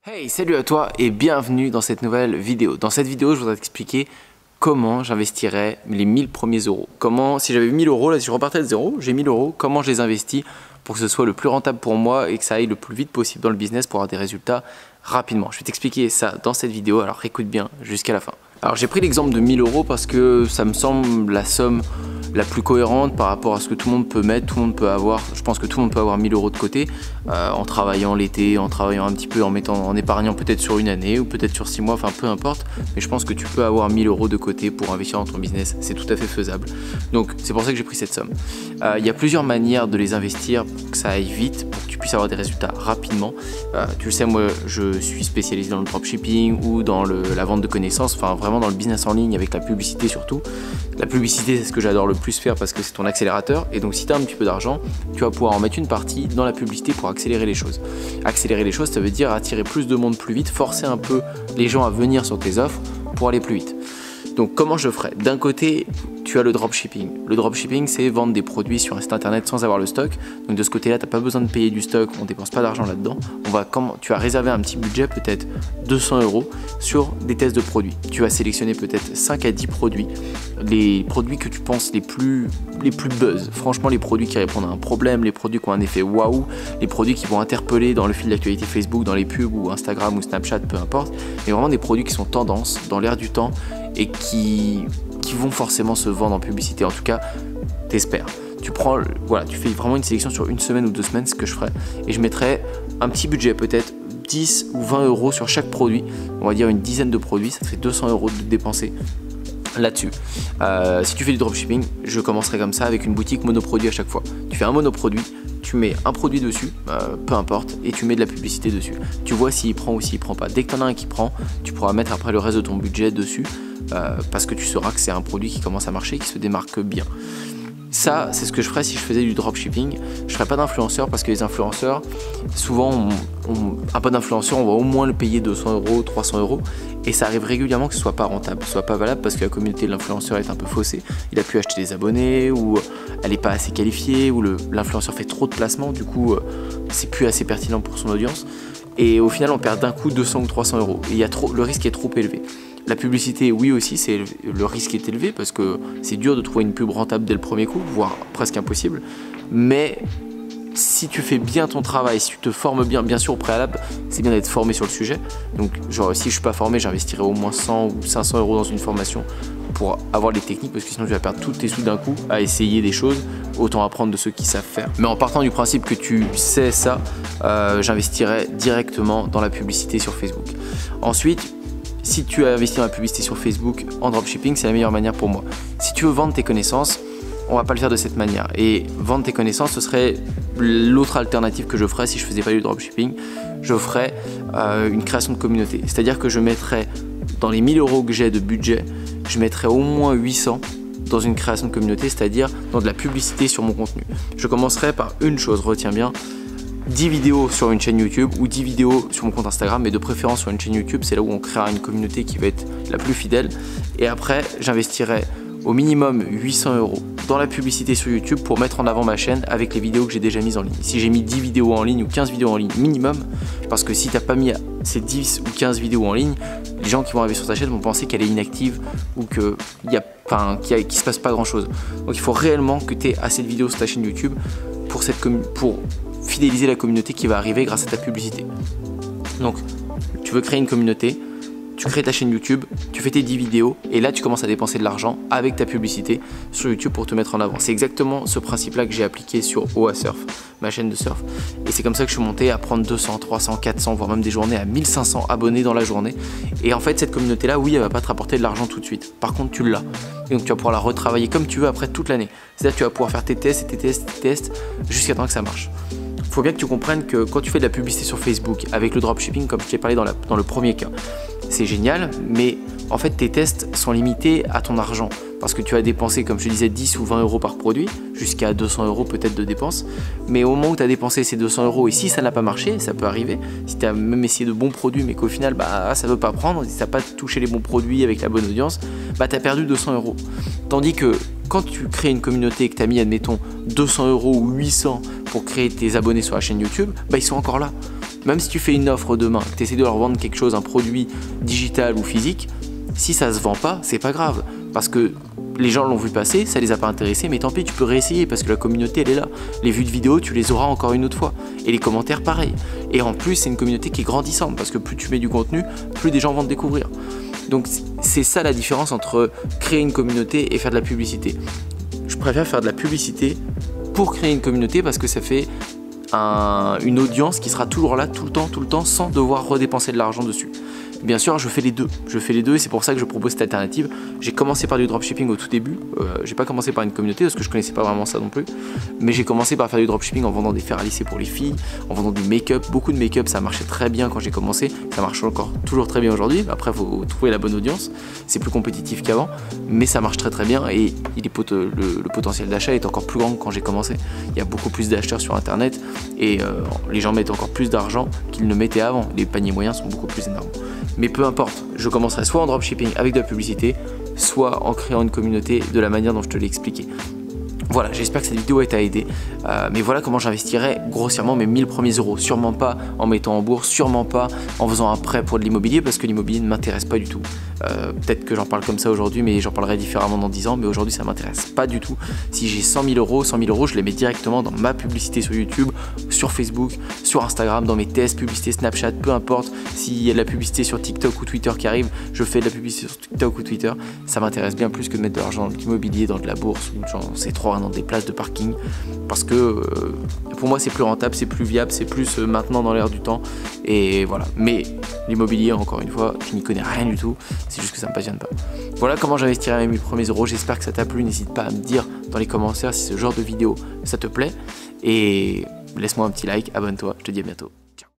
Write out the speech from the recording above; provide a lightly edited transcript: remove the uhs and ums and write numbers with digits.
Hey, salut à toi et bienvenue dans cette nouvelle vidéo. Dans cette vidéo, je voudrais t'expliquer comment j'investirais les 1000 premiers euros. Comment, si j'avais 1000 euros, là si je repartais de zéro, j'ai 1000 euros, comment je les investis pour que ce soit le plus rentable pour moi et que ça aille le plus vite possible dans le business pour avoir des résultats rapidement. Je vais t'expliquer ça dans cette vidéo, alors écoute bien jusqu'à la fin. Alors j'ai pris l'exemple de 1000 euros parce que ça me semble la somme la plus cohérente par rapport à ce que tout le monde peut mettre, tout le monde peut avoir. Je pense que tout le monde peut avoir 1000 euros de côté en travaillant l'été, en travaillant un petit peu, en épargnant peut-être sur une année ou peut-être sur 6 mois, enfin peu importe. Mais je pense que tu peux avoir 1000 euros de côté pour investir dans ton business, c'est tout à fait faisable. Donc c'est pour ça que j'ai pris cette somme. Il y a plusieurs manières de les investir pour que ça aille vite, pour que tu puisses avoir des résultats rapidement. Tu le sais, moi je suis spécialisé dans le dropshipping ou dans la vente de connaissances, enfin vraiment dans le business en ligne avec la publicité surtout. La publicité, c'est ce que j'adore le plus faire parce que c'est ton accélérateur, et donc si tu as un petit peu d'argent, tu vas pouvoir en mettre une partie dans la publicité pour accélérer les choses. Accélérer les choses, ça veut dire attirer plus de monde plus vite, forcer un peu les gens à venir sur tes offres pour aller plus vite. Donc comment je ferais? D'un côté, tu as le dropshipping. Le dropshipping, c'est vendre des produits sur un site internet sans avoir le stock. Donc de ce côté-là, tu n'as pas besoin de payer du stock, on ne dépense pas d'argent là-dedans. Tu vas réserver un petit budget, peut-être 200 euros, sur des tests de produits. Tu vas sélectionner peut-être 5 à 10 produits. Les produits que tu penses les plus buzz. Franchement, les produits qui répondent à un problème, les produits qui ont un effet waouh, les produits qui vont interpeller dans le fil d'actualité Facebook, dans les pubs ou Instagram ou Snapchat, peu importe. Mais vraiment des produits qui sont tendance, dans l'air du temps et qui vont forcément se vendre en publicité. En tout cas, t'espères. Tu fais vraiment une sélection sur une semaine ou 2 semaines, ce que je ferais, et je mettrais un petit budget, peut-être 10 ou 20 euros sur chaque produit. On va dire une dizaine de produits, ça te fait 200 euros de dépenser là-dessus. Si tu fais du dropshipping, je commencerai comme ça avec une boutique monoproduit à chaque fois. Tu fais un monoproduit, tu mets un produit dessus, peu importe, et tu mets de la publicité dessus. Tu vois s'il prend ou s'il prend pas. Dès que tu en as un qui prend, tu pourras mettre après le reste de ton budget dessus parce que tu sauras que c'est un produit qui commence à marcher, qui se démarque bien. Ça, c'est ce que je ferais si je faisais du dropshipping. Je ferais pas d'influenceurs parce que les influenceurs, souvent, un peu d'influenceur, on va au moins le payer 200 euros, 300 euros. Et ça arrive régulièrement que ce soit pas rentable, que ce soit pas valable parce que la communauté de l'influenceur est un peu faussée. Il a pu acheter des abonnés ou elle n'est pas assez qualifiée ou l'influenceur fait trop de placements. Du coup, c'est plus assez pertinent pour son audience. Et au final, on perd d'un coup 200 ou 300 euros. Et le risque est trop élevé. La publicité, oui aussi, le risque est élevé parce que c'est dur de trouver une pub rentable dès le premier coup, voire presque impossible. Mais si tu fais bien ton travail, si tu te formes bien sûr au préalable, c'est bien d'être formé sur le sujet. Donc genre si je suis pas formé, j'investirai au moins 100 ou 500 euros dans une formation pour avoir les techniques, parce que sinon tu vas perdre tous tes sous d'un coup à essayer des choses. Autant apprendre de ceux qui savent faire. Mais en partant du principe que tu sais ça, j'investirai directement dans la publicité sur Facebook. Ensuite, si tu as investi dans la publicité sur Facebook en dropshipping, c'est la meilleure manière pour moi. Si tu veux vendre tes connaissances, on va pas le faire de cette manière. Et vendre tes connaissances, ce serait l'autre alternative que je ferais si je faisais pas du dropshipping. Je ferais une création de communauté. C'est-à-dire que je mettrais dans les 1000 euros que j'ai de budget, je mettrais au moins 800 dans une création de communauté, c'est-à-dire dans de la publicité sur mon contenu. Je commencerai par une chose, retiens bien, 10 vidéos sur une chaîne YouTube ou 10 vidéos sur mon compte Instagram, mais de préférence sur une chaîne YouTube, c'est là où on créera une communauté qui va être la plus fidèle. Et après, j'investirai au minimum 800 euros dans la publicité sur YouTube pour mettre en avant ma chaîne avec les vidéos que j'ai déjà mises en ligne. Si j'ai mis 10 vidéos en ligne ou 15 vidéos en ligne minimum, parce que si tu n'as pas mis ces 10 ou 15 vidéos en ligne, les gens qui vont arriver sur ta chaîne vont penser qu'elle est inactive ou qu'il ne se passe pas grand chose. Donc il faut réellement que tu aies assez de vidéos sur ta chaîne YouTube pour fidéliser la communauté qui va arriver grâce à ta publicité. Donc tu veux créer une communauté, tu crées ta chaîne YouTube, tu fais tes 10 vidéos et là tu commences à dépenser de l'argent avec ta publicité sur YouTube pour te mettre en avant. C'est exactement ce principe-là que j'ai appliqué sur OA Surf, ma chaîne de surf. Et c'est comme ça que je suis monté à prendre 200, 300, 400, voire même des journées à 1500 abonnés dans la journée. Et en fait, cette communauté-là, oui, elle va pas te rapporter de l'argent tout de suite. Par contre, tu l'as. Et donc tu vas pouvoir la retravailler comme tu veux après toute l'année. C'est-à-dire que tu vas pouvoir faire tes tests et tes tests et tes tests jusqu'à temps que ça marche. Il faut bien que tu comprennes que quand tu fais de la publicité sur Facebook avec le dropshipping, comme je t'ai parlé dans le premier cas, c'est génial, mais en fait tes tests sont limités à ton argent parce que tu as dépensé, comme je disais, 10 ou 20 euros par produit, jusqu'à 200 euros peut-être de dépenses. Mais au moment où tu as dépensé ces 200 euros et si ça n'a pas marché, ça peut arriver, si tu as même essayé de bons produits mais qu'au final ça ne veut pas prendre, si tu n'as pas touché les bons produits avec la bonne audience, tu as perdu 200 euros. Tandis que quand tu crées une communauté et que tu as mis, admettons, 200 euros ou 800 pour créer tes abonnés sur la chaîne YouTube, ils sont encore là. Même si tu fais une offre demain, que tu essaies de leur vendre quelque chose, un produit digital ou physique, si ça se vend pas, c'est pas grave. Parce que les gens l'ont vu passer, ça les a pas intéressés, mais tant pis, tu peux réessayer parce que la communauté elle est là. Les vues de vidéo, tu les auras encore une autre fois. Et les commentaires, pareil. Et en plus, c'est une communauté qui est grandissante parce que plus tu mets du contenu, plus des gens vont te découvrir. Donc c'est ça la différence entre créer une communauté et faire de la publicité. Je préfère faire de la publicité pour créer une communauté parce que ça fait une audience qui sera toujours là tout le temps sans devoir redépenser de l'argent dessus. Bien sûr, je fais les deux et c'est pour ça que je propose cette alternative. J'ai commencé par du dropshipping au tout début, j'ai pas commencé par une communauté parce que je connaissais pas vraiment ça non plus, mais j'ai commencé par faire du dropshipping en vendant des fers à lisser pour les filles, en vendant du make-up, beaucoup de make-up, ça marchait très bien quand j'ai commencé, ça marche encore toujours très bien aujourd'hui. Après, il faut trouver la bonne audience, c'est plus compétitif qu'avant, mais ça marche très bien et le potentiel d'achat est encore plus grand que quand j'ai commencé. Il y a beaucoup plus d'acheteurs sur internet et les gens mettent encore plus d'argent qu'ils ne mettaient avant, les paniers moyens sont beaucoup plus énormes. Mais peu importe, je commencerai soit en dropshipping avec de la publicité, soit en créant une communauté de la manière dont je te l'ai expliqué. Voilà, j'espère que cette vidéo t'a aidé. Mais voilà comment j'investirais grossièrement mes 1000 premiers euros. Sûrement pas en mettant en bourse, sûrement pas en faisant un prêt pour de l'immobilier parce que l'immobilier ne m'intéresse pas du tout. Peut-être que j'en parle comme ça aujourd'hui, mais j'en parlerai différemment dans 10 ans. Mais aujourd'hui, ça m'intéresse pas du tout. Si j'ai 100 000 euros, je les mets directement dans ma publicité sur YouTube, sur Facebook, sur Instagram, dans mes tests, publicité Snapchat, peu importe. S'il y a de la publicité sur TikTok ou Twitter qui arrive, je fais de la publicité sur TikTok ou Twitter. Ça m'intéresse bien plus que de mettre de l'argent dans l'immobilier, dans de la bourse ou genre c'est trop dans des places de parking parce que pour moi c'est plus rentable, c'est plus viable, c'est plus maintenant dans l'air du temps et voilà. Mais l'immobilier, encore une fois, je n'y connais rien du tout, c'est juste que ça me passionne pas. Voilà comment j'investirai mes 1000 premiers euros. J'espère que ça t'a plu, n'hésite pas à me dire dans les commentaires si ce genre de vidéo ça te plaît et laisse-moi un petit like, abonne-toi, je te dis à bientôt.